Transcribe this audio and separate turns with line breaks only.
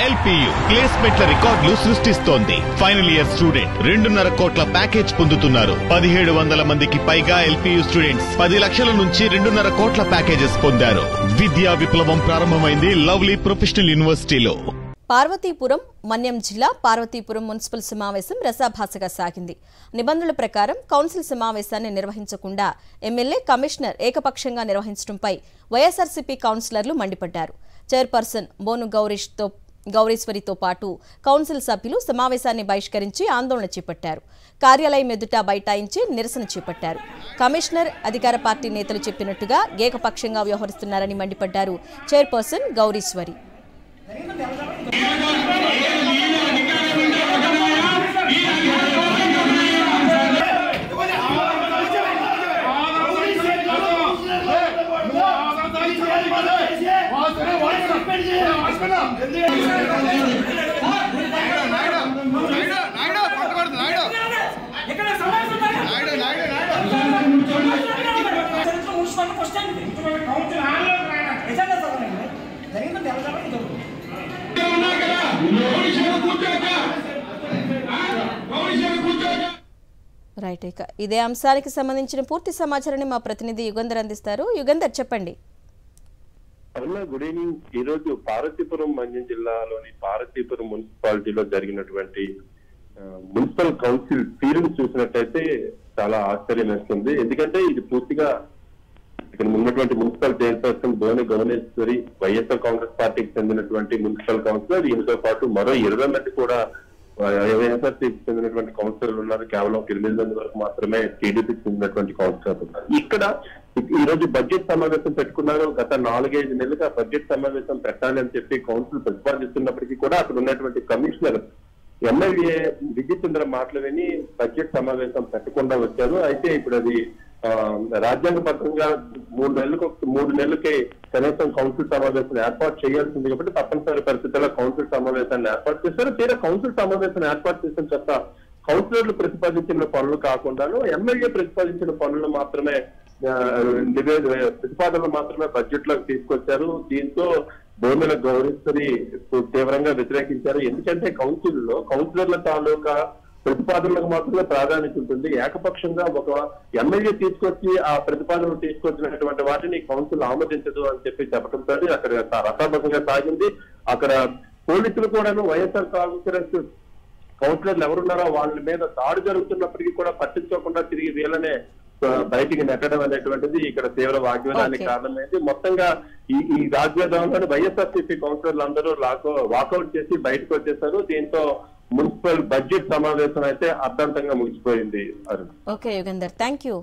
LPU ప్లేస్మెంట్ల రికార్డులు సృష్టిస్తోంది. Final year student 2.5 కోట్ల ప్యాకేజ్ పొందుతున్నారు. 1700 మందికి పైగా ఎల్పీయూ స్టూడెంట్స్ 10 లక్షల నుంచి 2.5 కోట్ల ప్యాకేజెస్ పొందారు. విద్యా విప్లవం ప్రారంభమైంది లవ్లీ ప్రొఫెషనల్ యూనివర్సిటీలో.
పార్వతీపురం మన్యం జిల్లా పార్వతీపురం మున్సిపల్ సమావేశం రసాభాసగా సాగింది. నిబంధనల ప్రకారం కౌన్సిల్ సమావేశాన్ని నిర్వహించకుండా ఎమ్మెల్యే కమిషనర్ ఏకపక్షంగా నిర్వహించడంపై వైఎస్ఆర్సీపీ కౌన్సిలర్లు మండిపడ్డారు. చైర్పర్సన్ బోను గౌరీశ్వరితో పాటు కౌన్సిల్ సభ్యులు సమావేశాన్ని బహిష్కరించి ఆందోళన చేపట్టారు. కార్యాలయం ఎదుట బైఠాయించి నిరసన చేపట్టారు. కమిషనర్ అధికార పార్టీ నేతలు చెప్పినట్టుగా ఏకపక్షంగా వ్యవహరిస్తున్నారని మండిపడ్డారు చైర్పర్సన్ గౌరీశ్వరి. రైట్, ఇక ఇదే అంశానికి సంబంధించిన పూర్తి సమాచారాన్ని మా ప్రతినిధి యుగంధర్ అందిస్తారు. యుగంధర్, చెప్పండి.
Good evening. ఈ రోజు పార్వతీపురం మన్యం జిల్లాలోని పార్వతీపురం మున్సిపాలిటీలో జరిగినటువంటి మున్సిపల్ కౌన్సిల్ తీరును చూసినట్టయితే చాలా ఆశ్చర్యం వేస్తుంది. ఎందుకంటే ఇది పూర్తిగా ఇక్కడ ఉన్నటువంటి మున్సిపల్ చైర్పర్సన్ బోని గౌరీశ్వరి వైఎస్ఆర్ కాంగ్రెస్ పార్టీకి చెందినటువంటి మున్సిపల్ కౌన్సిలర్, దీనితో పాటు మరో 20 మంది కూడా వైఎస్ఆర్సీకి చెందినటువంటి కౌన్సిలర్లు ఉన్నారు. కేవలం 8 మంది వరకు మాత్రమే టీడీపీకి చెందినటువంటి కౌన్సిలర్లు ఉన్నారు. ఇక్కడ ఈ రోజు బడ్జెట్ సమావేశం పెట్టుకున్నారు. గత 4-5 నెలలుగా బడ్జెట్ సమావేశం పెట్టాలి అని చెప్పి కౌన్సిల్ ప్రతిపాదిస్తున్నప్పటికీ కూడా అక్కడ ఉన్నటువంటి కమిషనర్ ఎమ్మెల్యే విజయచంద్ర మాటలు విని బడ్జెట్ సమావేశం పెట్టకుండా వచ్చారు. అయితే ఇప్పుడు అది రాజ్యాంగబద్ధంగా 3 నెలలకి కనీసం కౌన్సిల్ సమావేశాన్ని ఏర్పాటు చేయాల్సింది కాబట్టి తప్పనిసరి పరిస్థితుల్లో కౌన్సిల్ సమావేశాన్ని ఏర్పాటు చేశారు. తీరా కౌన్సిల్ సమావేశాన్ని ఏర్పాటు చేసిన చెత్త కౌన్సిలర్లు ప్రతిపాదించిన పనులు కాకుండాను ఎమ్మెల్యే ప్రతిపాదించిన పనులు మాత్రమే ప్రతిపాదనలు మాత్రమే బడ్జెట్ లోకి తీసుకొచ్చారు. దీంతో బోనుల గౌరీశ్వరి తీవ్రంగా వ్యతిరేకించారు. ఎందుకంటే కౌన్సిలర్ల తాలూకా ప్రతిపాదనలకు మాత్రమే ప్రాధాన్యత ఉంటుంది. ఏకపక్షంగా ఒక ఎమ్మెల్యే తీసుకొచ్చి ఆ ప్రతిపాదనలు తీసుకొచ్చినటువంటి వాటిని కౌన్సిల్ ఆమోదించదు అని చెప్పి చెప్పడంతో అక్కడ రసాభసంగా సాగింది. అక్కడ పోలీసులు కూడాను వైఎస్ఆర్ కాంగ్రెస్ కౌన్సిలర్లు ఎవరున్నారో వాళ్ళ మీద దాడి జరుగుతున్నప్పటికీ కూడా పట్టించుకోకుండా తిరిగి వీళ్ళనే బయటికి నెట్టడం అనేటువంటిది ఇక్కడ తీవ్ర వాగ్వాదానికి కారణమైంది. మొత్తంగా ఈ వాగ్వాదంలో వైఎస్ఆర్సీపీ కౌన్సిలర్లు అందరూ వాకౌట్ చేసి బయటకు వచ్చేసారు. దీంతో మున్సిపల్ బడ్జెట్ సమావేశం అయితే అర్థంతంగా ముగిసిపోయింది.
Okay Yugandhar, thank you.